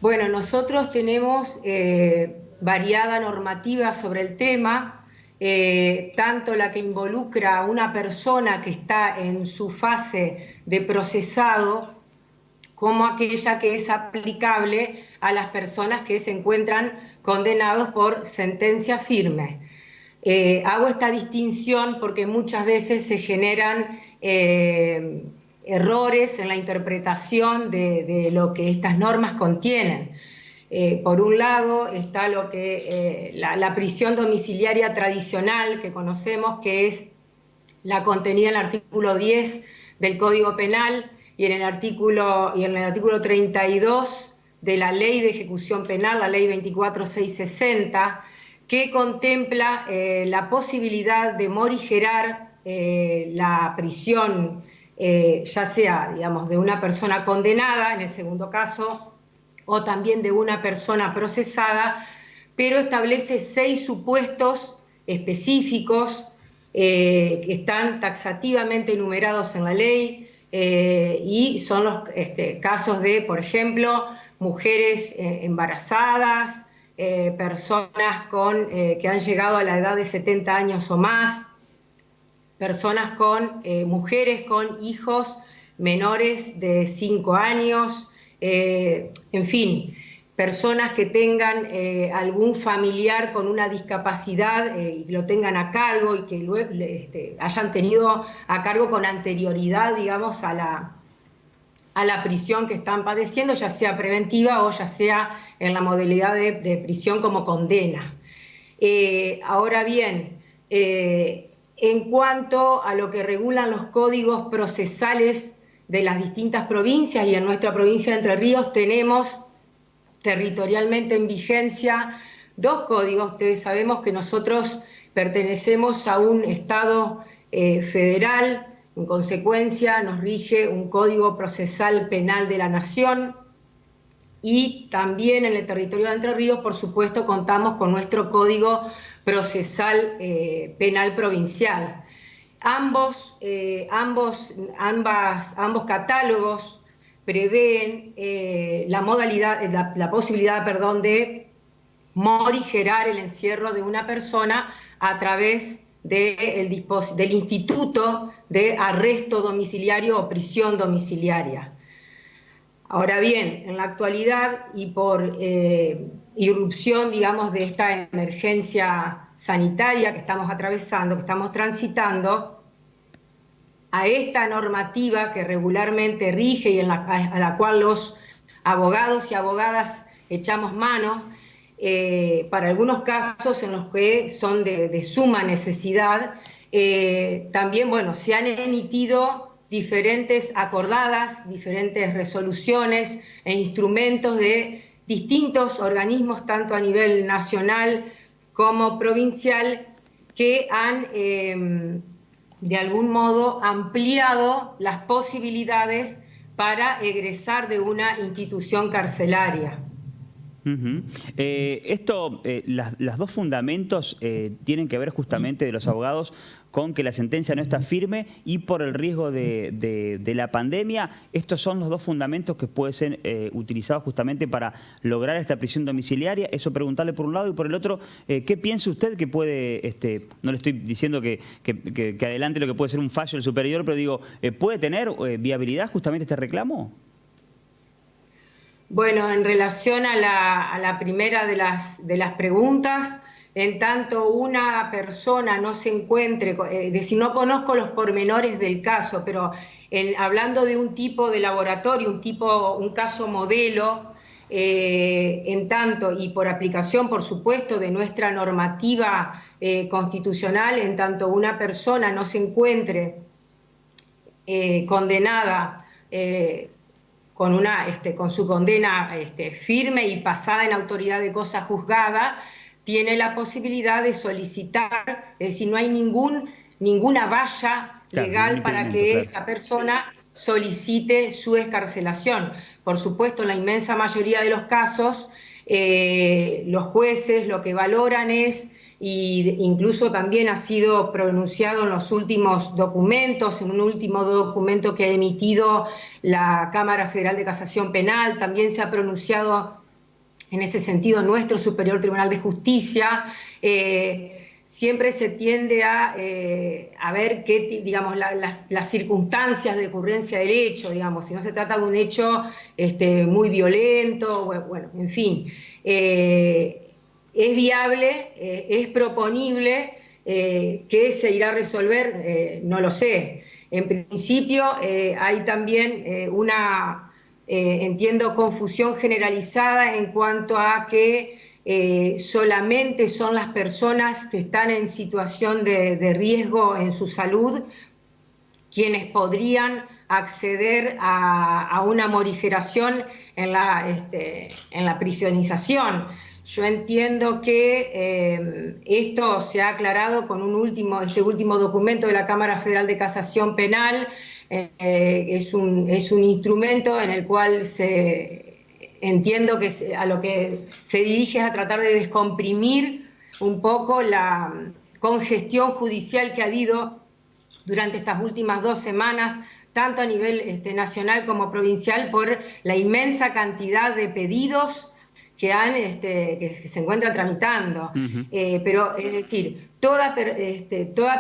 Bueno, nosotros tenemos variada normativa sobre el tema, tanto la que involucra a una persona que está en su fase de procesado, como aquella que es aplicable a las personas que se encuentran condenados por sentencia firme. Hago esta distinción porque muchas veces se generan errores en la interpretación de lo que estas normas contienen. Por un lado está lo que la prisión domiciliaria tradicional que conocemos, que es la contenida en el artículo 10 del Código Penal y en el artículo 32 de la Ley de Ejecución Penal, la Ley 24660, que contempla la posibilidad de morigerar la prisión, ya sea, digamos, de una persona condenada, en el segundo caso, o también de una persona procesada, pero establece 6 supuestos específicos que están taxativamente enumerados en la ley, y son los casos de, por ejemplo, mujeres embarazadas, personas que han llegado a la edad de 70 años o más, personas mujeres con hijos menores de 5 años, en fin, personas que tengan algún familiar con una discapacidad y lo tengan a cargo y que luego, hayan tenido a cargo con anterioridad, digamos, a la prisión que están padeciendo, ya sea preventiva o ya sea en la modalidad de prisión como condena. Ahora bien, en cuanto a lo que regulan los códigos procesales de las distintas provincias, y en nuestra provincia de Entre Ríos tenemos territorialmente en vigencia 2 códigos. Ustedes sabemos que nosotros pertenecemos a un Estado federal, en consecuencia nos rige un Código Procesal Penal de la Nación, y también en el territorio de Entre Ríos, por supuesto, contamos con nuestro Código Procesal Penal Provincial. Ambos catálogos prevén la posibilidad, de morigerar el encierro de una persona a través del Instituto de Arresto Domiciliario o Prisión Domiciliaria. Ahora bien, en la actualidad y por irrupción, digamos, de esta emergencia sanitaria que estamos atravesando, que estamos transitando, a esta normativa que regularmente rige y a la cual los abogados y abogadas echamos mano, para algunos casos en los que son de suma necesidad, también, bueno, se han emitido diferentes resoluciones e instrumentos de distintos organismos, tanto a nivel nacional como provincial, que han de algún modo ampliado las posibilidades para egresar de una institución carcelaria. Las 2 fundamentos tienen que ver justamente de los abogados con que la sentencia no está firme y por el riesgo de la pandemia. Estos son los 2 fundamentos que pueden ser utilizados justamente para lograr esta prisión domiciliaria. Eso, preguntarle por un lado, y por el otro, ¿qué piensa usted que puede, no le estoy diciendo que adelante lo que puede ser un fallo del superior, pero digo, ¿puede tener viabilidad justamente este reclamo? Bueno, en relación a la primera de las preguntas, en tanto una persona no se encuentre, si no conozco los pormenores del caso, pero hablando de un tipo de laboratorio, un caso modelo, en tanto y por aplicación, por supuesto, de nuestra normativa constitucional, en tanto una persona no se encuentre condenada con su condena firme y pasada en autoridad de cosa juzgada, tiene la posibilidad de solicitar, es decir, no hay ninguna valla legal para que esa persona solicite su excarcelación. Por supuesto, en la inmensa mayoría de los casos, los jueces lo que valoran es, y incluso también ha sido pronunciado en los últimos documentos, en un último documento que ha emitido la Cámara Federal de Casación Penal, también se ha pronunciado en ese sentido nuestro Superior Tribunal de Justicia, siempre se tiende a ver qué, digamos, las circunstancias de ocurrencia del hecho, digamos, si no se trata de un hecho muy violento, bueno, en fin. Es viable, es proponible, ¿qué se irá a resolver? No lo sé. En principio hay también entiendo, confusión generalizada en cuanto a que solamente son las personas que están en situación de riesgo en su salud quienes podrían acceder a una morigeración en la prisionización. Yo entiendo que esto se ha aclarado con este último documento de la Cámara Federal de Casación Penal. Es un instrumento en el cual entiendo que a lo que se dirige es a tratar de descomprimir un poco la congestión judicial que ha habido durante estas últimas 2 semanas, tanto a nivel nacional como provincial, por la inmensa cantidad de pedidos que se encuentran tramitando. Pero, es decir, toda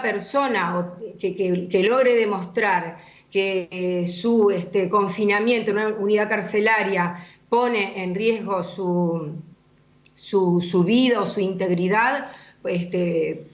persona que logre demostrar que su confinamiento en una unidad carcelaria pone en riesgo su vida o su integridad,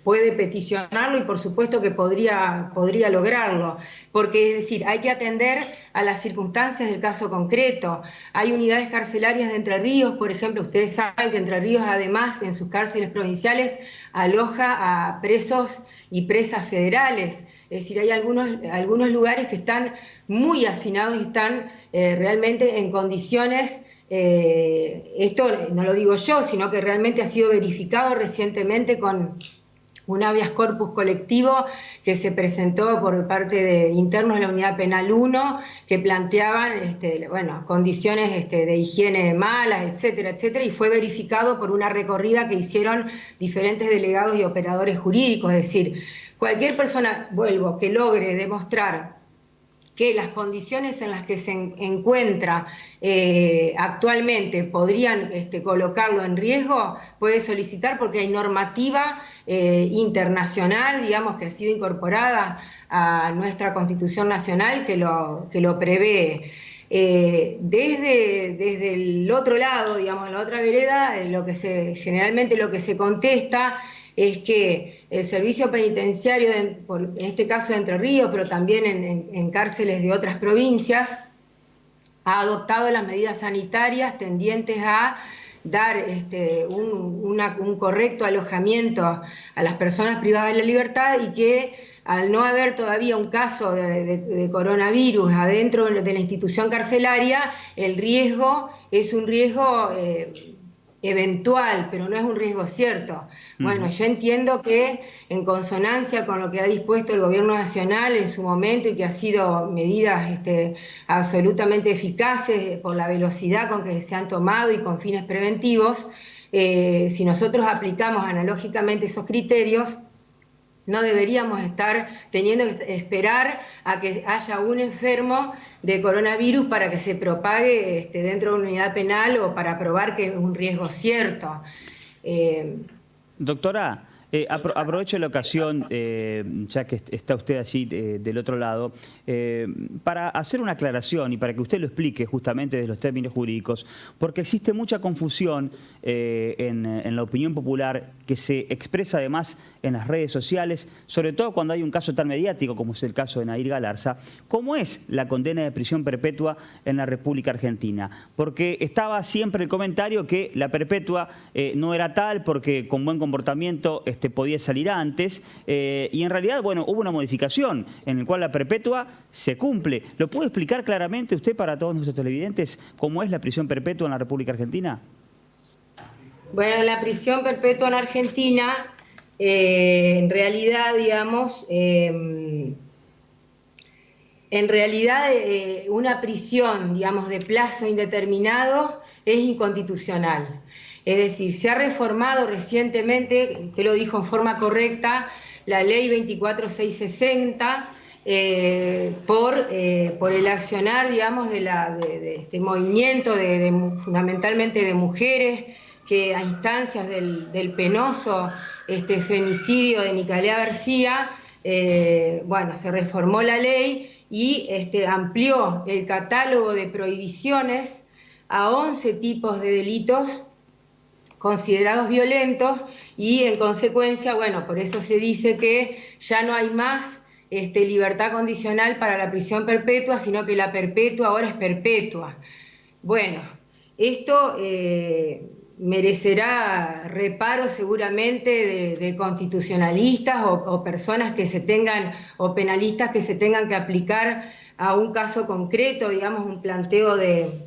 puede peticionarlo y por supuesto que podría lograrlo, porque es decir, hay que atender a las circunstancias del caso concreto. Hay unidades carcelarias de Entre Ríos, por ejemplo, ustedes saben que Entre Ríos además en sus cárceles provinciales aloja a presos y presas federales. Es decir, hay algunos lugares que están muy hacinados y están realmente en condiciones. Esto no lo digo yo, sino que realmente ha sido verificado recientemente con un habeas corpus colectivo que se presentó por parte de internos de la Unidad Penal 1, que planteaban condiciones de higiene malas, etcétera, etcétera, y fue verificado por una recorrida que hicieron diferentes delegados y operadores jurídicos. Es decir, cualquier persona, que logre demostrar que las condiciones en las que se encuentra actualmente podrían colocarlo en riesgo, puede solicitar, porque hay normativa internacional, digamos, que ha sido incorporada a nuestra Constitución Nacional que lo prevé. Desde el otro lado, digamos, en la otra vereda, generalmente lo que se contesta es que el servicio penitenciario, en este caso de Entre Ríos, pero también en cárceles de otras provincias, ha adoptado las medidas sanitarias tendientes a dar un correcto alojamiento a las personas privadas de la libertad, y que al no haber todavía un caso de coronavirus adentro de la institución carcelaria, el riesgo es un riesgo eventual, pero no es un riesgo cierto. Bueno, yo entiendo que en consonancia con lo que ha dispuesto el Gobierno Nacional en su momento, y que ha sido medidas absolutamente eficaces por la velocidad con que se han tomado y con fines preventivos, si nosotros aplicamos analógicamente esos criterios, no deberíamos estar teniendo que esperar a que haya un enfermo de coronavirus para que se propague dentro de una unidad penal, o para probar que es un riesgo cierto. Doctora, aprovecho la ocasión, ya que está usted allí del otro lado, para hacer una aclaración y para que usted lo explique justamente desde los términos jurídicos, porque existe mucha confusión en la opinión popular, que se expresa además en las redes sociales, sobre todo cuando hay un caso tan mediático como es el caso de Nair Galarza. ¿Cómo es la condena de prisión perpetua en la República Argentina? Porque estaba siempre el comentario que la perpetua no era tal porque con buen comportamiento podía salir antes, y en realidad, bueno, hubo una modificación en la cual la perpetua se cumple. ¿Lo puede explicar claramente usted para todos nuestros televidentes cómo es la prisión perpetua en la República Argentina? Bueno, la prisión perpetua en Argentina, en realidad, digamos, una prisión, digamos, de plazo indeterminado es inconstitucional. Es decir, se ha reformado recientemente, usted lo dijo en forma correcta, la ley 24660, por el accionar, digamos, de este movimiento fundamentalmente de mujeres que a instancias del penoso femicidio de Micaela García, bueno, se reformó la ley y amplió el catálogo de prohibiciones a 11 tipos de delitos considerados violentos y en consecuencia, bueno, por eso se dice que ya no hay más libertad condicional para la prisión perpetua, sino que la perpetua ahora es perpetua. Bueno, esto merecerá reparo seguramente de constitucionalistas o personas que se tengan, o penalistas que se tengan que aplicar a un caso concreto, digamos, un planteo de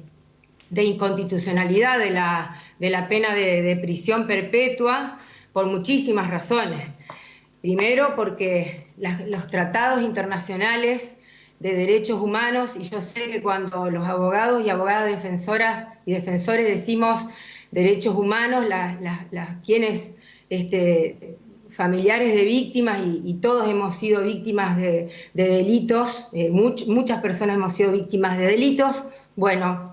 inconstitucionalidad de la pena de prisión perpetua por muchísimas razones. Primero, porque los tratados internacionales de derechos humanos, y yo sé que cuando los abogados y abogadas defensoras y defensores decimos derechos humanos, quienes familiares de víctimas, y todos hemos sido víctimas de delitos, muchas personas hemos sido víctimas de delitos, bueno,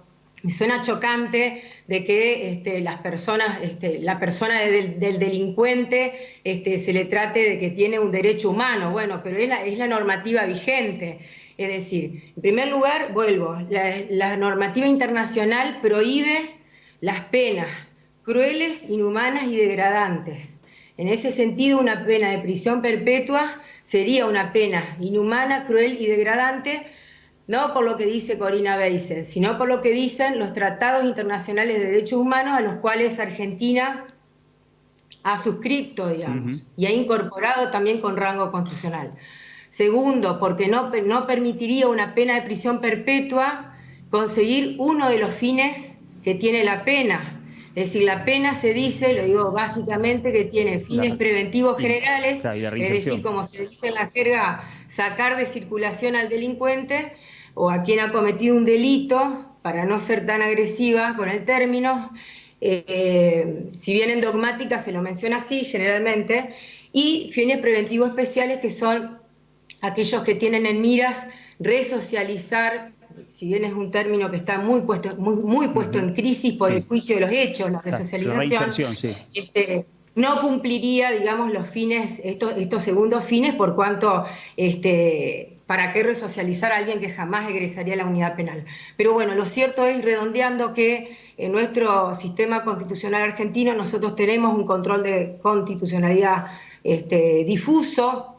suena chocante de que la persona del delincuente se le trate de que tiene un derecho humano. Bueno, pero es la normativa vigente. Es decir, en primer lugar, vuelvo, la normativa internacional prohíbe las penas crueles, inhumanas y degradantes. En ese sentido, una pena de prisión perpetua sería una pena inhumana, cruel y degradante, no por lo que dice Corina Beisel, sino por lo que dicen los tratados internacionales de derechos humanos a los cuales Argentina ha suscrito, digamos, y ha incorporado también con rango constitucional. Segundo, porque no permitiría una pena de prisión perpetua conseguir uno de los fines que tiene la pena. Es decir, la pena se dice, lo digo básicamente, que tiene fines preventivos generales, es decir, como se dice en la jerga, sacar de circulación al delincuente o a quien ha cometido un delito, para no ser tan agresiva con el término, si bien en dogmática se lo menciona así generalmente, y fines preventivos especiales que son aquellos que tienen en miras resocializar, si bien es un término que está muy puesto en crisis por el juicio de los hechos, la resocialización, no cumpliría, digamos, los fines, estos segundos fines, por cuanto, ¿para qué resocializar a alguien que jamás egresaría a la unidad penal? Pero bueno, lo cierto es, redondeando, que en nuestro sistema constitucional argentino nosotros tenemos un control de constitucionalidad difuso.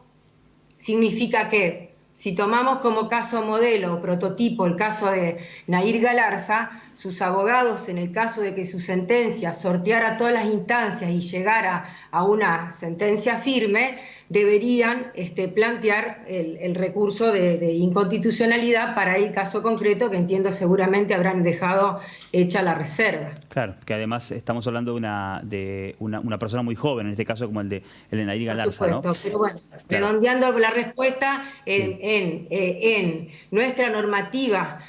Significa que si tomamos como caso modelo o prototipo el caso de Nahir Galarza, sus abogados, en el caso de que su sentencia sorteara todas las instancias y llegara a una sentencia firme, deberían plantear el recurso de inconstitucionalidad para el caso concreto, que entiendo seguramente habrán dejado hecha la reserva. Claro, que además estamos hablando de una persona muy joven, en este caso como el de Nahir Galarza, ¿no? Por supuesto, pero bueno, redondeando la respuesta, en nuestra normativa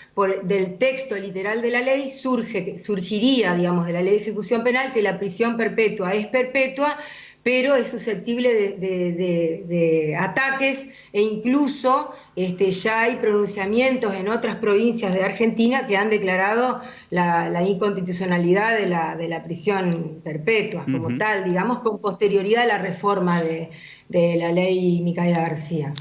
del texto literal de la ley surgiría, digamos, de la ley de ejecución penal, que la prisión perpetua es perpetua, pero es susceptible de ataques, e incluso ya hay pronunciamientos en otras provincias de Argentina que han declarado la inconstitucionalidad de la prisión perpetua como tal, digamos, con posterioridad a la reforma de la ley Micaela García.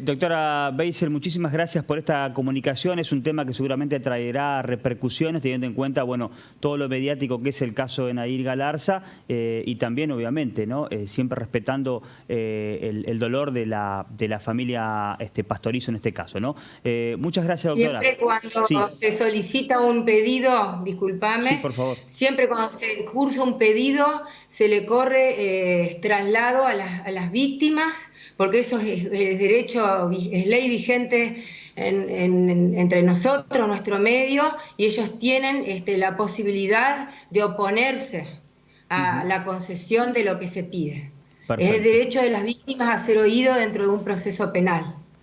Doctora Beisel, muchísimas gracias por esta comunicación. Es un tema que seguramente traerá repercusiones, teniendo en cuenta, bueno, todo lo mediático que es el caso de Nahir Galarza, y también, obviamente, ¿no? Siempre respetando el dolor de la familia Pastorizo en este caso, ¿no? Muchas gracias, doctora. Siempre cuando se solicita un pedido, discúlpame, sí, por favor. Siempre cuando se cursa un pedido se le corre traslado a las víctimas, porque eso es derecho, es ley vigente entre nosotros, nuestro medio, y ellos tienen la posibilidad de oponerse a la concesión de lo que se pide. Perfecto. Es el derecho de las víctimas a ser oído dentro de un proceso penal.